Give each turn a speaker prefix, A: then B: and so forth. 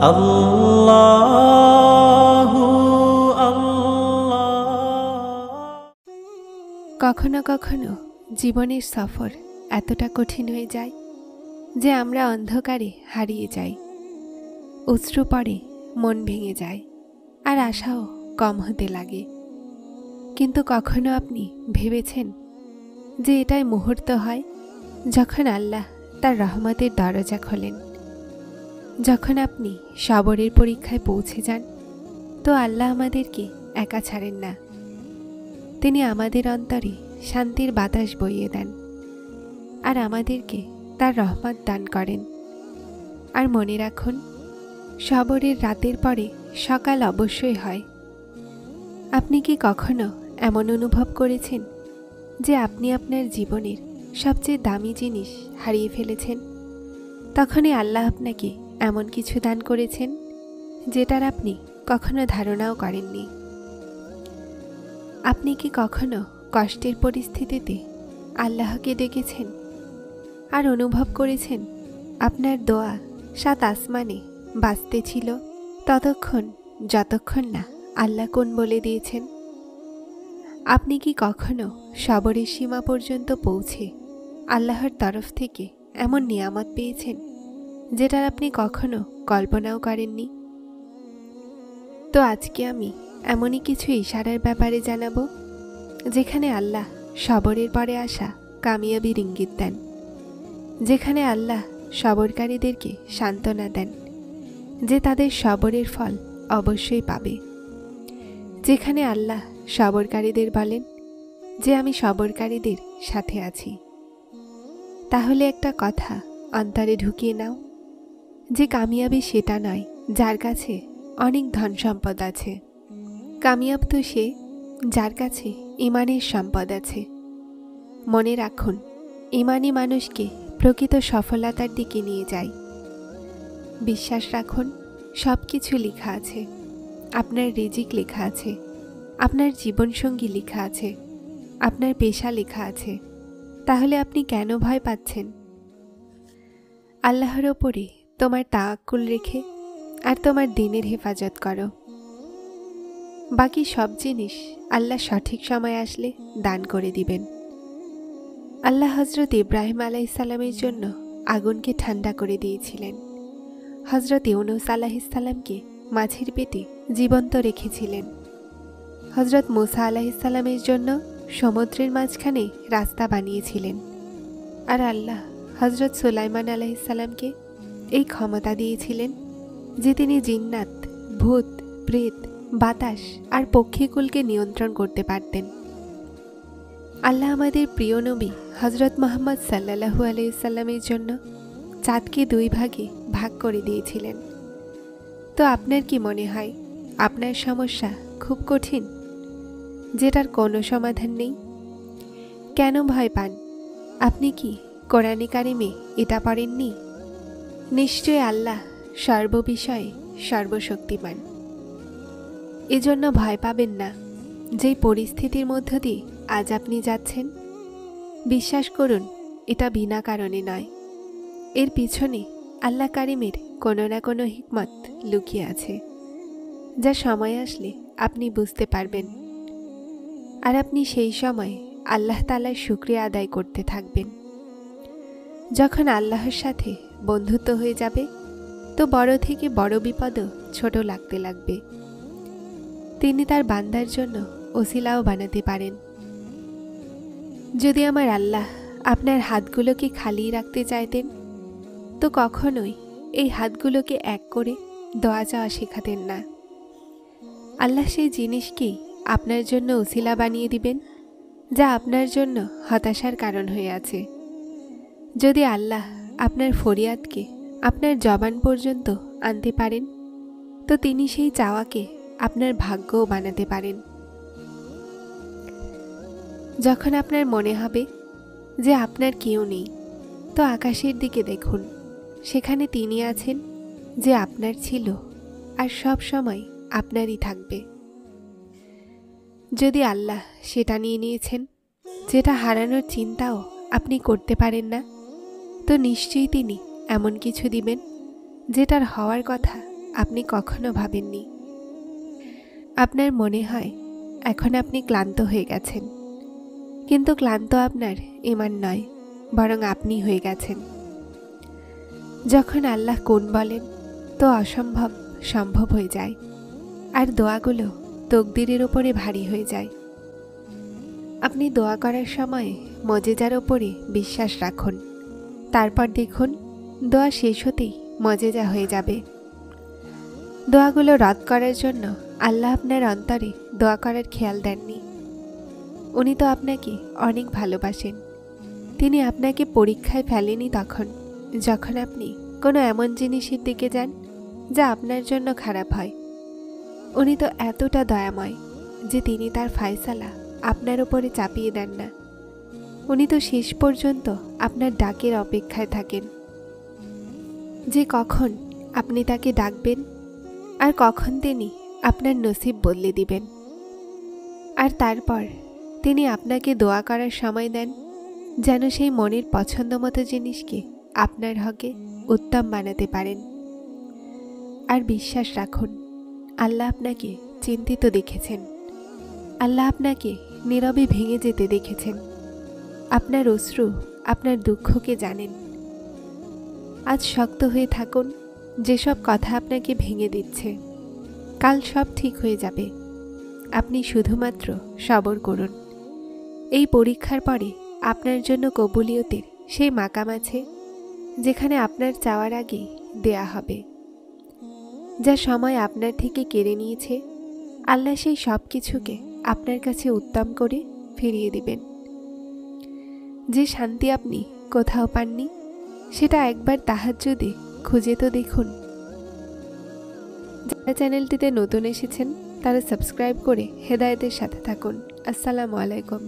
A: আল্লাহু আল্লাহ।
B: কখনো কখনো জীবনের সফর এতটা কঠিন হয়ে যায় যে আমরা অন্ধকারে হারিয়ে যাই, অশ্রু পড়ে, মন ভেঙে যায়, আর আশাও কম হতে লাগে। কিন্তু কখনো আপনি ভেবেছেন যে এটাই মুহূর্ত হয় যখন আল্লাহ তার রহমতের দরজা খোলেন? যখন আপনি সবরের পরীক্ষায় পৌঁছে যান, তো আল্লাহ আমাদেরকে একা ছাড়েন না। তিনি আমাদের অন্তরে শান্তির বাতাস বইয়ে দেন আর আমাদেরকে তার রহমত দান করেন। আর মনে রাখুন, সবরের রাতের পরে সকাল অবশ্যই হয়। আপনি কি কখনো এমন অনুভব করেছেন যে আপনি আপনার জীবনের সবচেয়ে দামি জিনিস হারিয়ে ফেলেছেন? তখনই আল্লাহ আপনাকে এমন কিছু দান করেছেন যেটার আপনি কখনো ধারণাও করেননি। আপনি কি কখনো কষ্টের পরিস্থিতিতে আল্লাহকে ডেকেছেন আর অনুভব করেছেন আপনার দোয়া 7 আসমানে বাজতে ছিল ততক্ষণ যতক্ষণ না আল্লাহ কোন বলে দিয়েছেন? আপনি কি কখনো সবরের সীমা পর্যন্ত পৌঁছে আল্লাহর তরফ থেকে এমন নিয়ামত পেয়েছেন যেটার আপনি কখনো কল্পনাও করেননি? তো আজকে আমি এমনই কিছু ইশারার ব্যাপারে জানাবো যেখানে আল্লাহ সবরের পরে আসা কামিয়াবির ইঙ্গিত দেন, যেখানে আল্লাহ সবরকারীদেরকে সান্ত্বনা দেন যে তাদের সবরের ফল অবশ্যই পাবে, যেখানে আল্লাহ সবরকারীদের বলেন যে আমি সবরকারীদের সাথে আছি। তাহলে একটা কথা অন্তরে ঢুকিয়ে নাও যে কামিয়াবি সেটা নয় যার কাছে অনেক ধন সম্পদ আছে। কামিয়াব তো সে যার কাছে ইমানের সম্পদ আছে। মনে রাখুন, ইমানই মানুষকে প্রকৃত সফলতার দিকে নিয়ে যায়। বিশ্বাস রাখুন, সব কিছু লেখা আছে। আপনার রিজিক লেখা আছে, আপনার জীবনসঙ্গী লেখা আছে, আপনার পেশা লেখা আছে। তাহলে আপনি কেন ভয় পাচ্ছেন? আল্লাহর ওপরে তোমার তাওয়াক্কুল রেখে আর তোমার দিনের হেফাজত করো। বাকি সব জিনিস আল্লাহ সঠিক সময় আসলে দান করে দিবেন। আল্লাহ হজরত ইব্রাহিম আলাইহিসসালামের জন্য আগুনকে ঠান্ডা করে দিয়েছিলেন। হজরত ইউনুস আলাইহিসসালামকে মাছের পেটে জীবন্ত রেখেছিলেন। হজরত মুসা আলাইহিসসালামের জন্য সমুদ্রের মাঝখানে রাস্তা বানিয়েছিলেন। আর আল্লাহ হজরত সুলাইমান আলাইহিসসালামকে এই ক্ষমতা দিয়েছিলেন যে তিনি জিন্নাত, ভূত, প্রেত, বাতাস আর পক্ষীকুলকে নিয়ন্ত্রণ করতে পারতেন। আল্লাহ আমাদের প্রিয় নবী হজরত মুহাম্মদ সাল্লাল্লাহু আলাইহি সাল্লামের জন্য চাঁদকে 2 ভাগে ভাগ করে দিয়েছিলেন। তো আপনার কি মনে হয় আপনার সমস্যা খুব কঠিন, যেটার কোনো সমাধান নেই? কেন ভয় পান? আপনি কি কোরআনে কারিমে এটা পড়েননি? নিশ্চয় আল্লাহ সর্ববিষয়ে সর্বশক্তিমান। এজন্য ভয় পাবেন না। যেই পরিস্থিতির মধ্য দিয়ে আজ আপনি যাচ্ছেন, বিশ্বাস করুন এটা বিনা কারণে নয়। এর পিছনে আল্লাহ কারিমের কোনো না কোনো হিকমত লুকিয়ে আছে, যা সময় আসলে আপনি বুঝতে পারবেন। আর আপনি সেই সময় আল্লাহ তাআলার শুকরিয়া আদায় করতে থাকবেন। যখন আল্লাহর সাথে বন্ধুত্ব হয়ে যাবে, তো বড় থেকে বড় বিপদও ছোট লাগতে লাগবে। তিনি তার বান্দার জন্য ওসিলাও বানাতে পারেন। যদি আমার আল্লাহ আপনার হাতগুলোকে খালি রাখতে চাইতেন, তো কখনোই এই হাতগুলোকে এক করে দোয়া চাওয়া শেখাতেন না। আল্লাহ সেই জিনিসকেই আপনার জন্য ওসিলা বানিয়ে দিবেন যা আপনার জন্য হতাশার কারণ হয়ে আছে। যদি আল্লাহ আপনার ফরিয়াদকে আপনার জবান পর্যন্ত আনতে পারেন, তো তিনি সেই চাওয়াকে আপনার ভাগ্যও বানাতে পারেন। যখন আপনার মনে হবে যে আপনার কেউ নেই, তো আকাশের দিকে দেখুন। সেখানে তিনি আছেন যে আপনার ছিল আর সব সময় আপনারই থাকবে। যদি আল্লাহ সেটা নিয়ে নিয়েছেন যেটা হারানোর চিন্তাও আপনি করতে পারেন না, তো নিশ্চয়ই তিনি এমন কিছু দিবেন যেটার হওয়ার কথা আপনি কখনো ভাবেননি। আপনার মনে হয় এখন আপনি ক্লান্ত হয়ে গেছেন, কিন্তু ক্লান্ত আপনার ঈমান নয়, বরং আপনি হয়ে গেছেন। যখন আল্লাহ কোন বলেন তো অসম্ভব সম্ভব হয়ে যায়, আর দোয়াগুলো তকদিরের ওপরে ভারী হয়ে যায়। আপনি দোয়া করার সময় মজেজার ওপরে বিশ্বাস রাখুন, তারপর দেখুন দোয়া শেষ হতেই মজেজা হয়ে যাবে। দোয়াগুলো রদ করার জন্য আল্লাহ আপনার অন্তরে দোয়া করার খেয়াল দেননি। উনি তো আপনাকে অনেক ভালোবাসেন। তিনি আপনাকে পরীক্ষায় ফেলেনি যখন আপনি কোনো এমন জিনিসের দিকে যান যা আপনার জন্য খারাপ হয়। উনি তো এতটা দয়াময় যে তিনি তার ফায়সালা আপনার উপরে চাপিয়ে দেন না। উনি তো শেষ পর্যন্ত আপনার ডাকের অপেক্ষায় থাকেন, যে কখন আপনি তাকে ডাকবেন আর কখন তিনি আপনার নসিব বদলে দিবেন। আর তারপর তিনি আপনাকে দোয়া করার সময় দেন যেন সেই মনের পছন্দ মতো জিনিসকে আপনার হকে উত্তম বানাতে পারেন। আর বিশ্বাস রাখুন, আল্লাহ আপনাকে চিন্তিত দেখেছেন। আল্লাহ আপনাকে নীরবে ভেঙে যেতে দেখেছেন। আপনার অশ্রু, আপনার দুঃখকে জানেন। আজ শক্ত হয়ে থাকুন। যেসব কথা আপনাকে ভেঙে দিচ্ছে, কাল সব ঠিক হয়ে যাবে। আপনি শুধুমাত্র সবর করুন। এই পরীক্ষার পরে আপনার জন্য কবুলিয়তের সেই মাকাম আছে, যেখানে আপনার চাওয়ার আগেই দেয়া হবে। যা সময় আপনার থেকে কেড়ে নিয়েছে, আল্লাহ সেই সব কিছুকে আপনার কাছে উত্তম করে ফিরিয়ে দিবেন। যে শান্তি আপনি কোথাও পাননি, সেটা একবার তাহাজ্জুদে খুঁজে তো দেখুন। যারা চ্যানেলটিতে নতুন এসেছেন তারা সাবস্ক্রাইব করে হেদায়েতের সাথে থাকুন। আসসালামু আলাইকুম।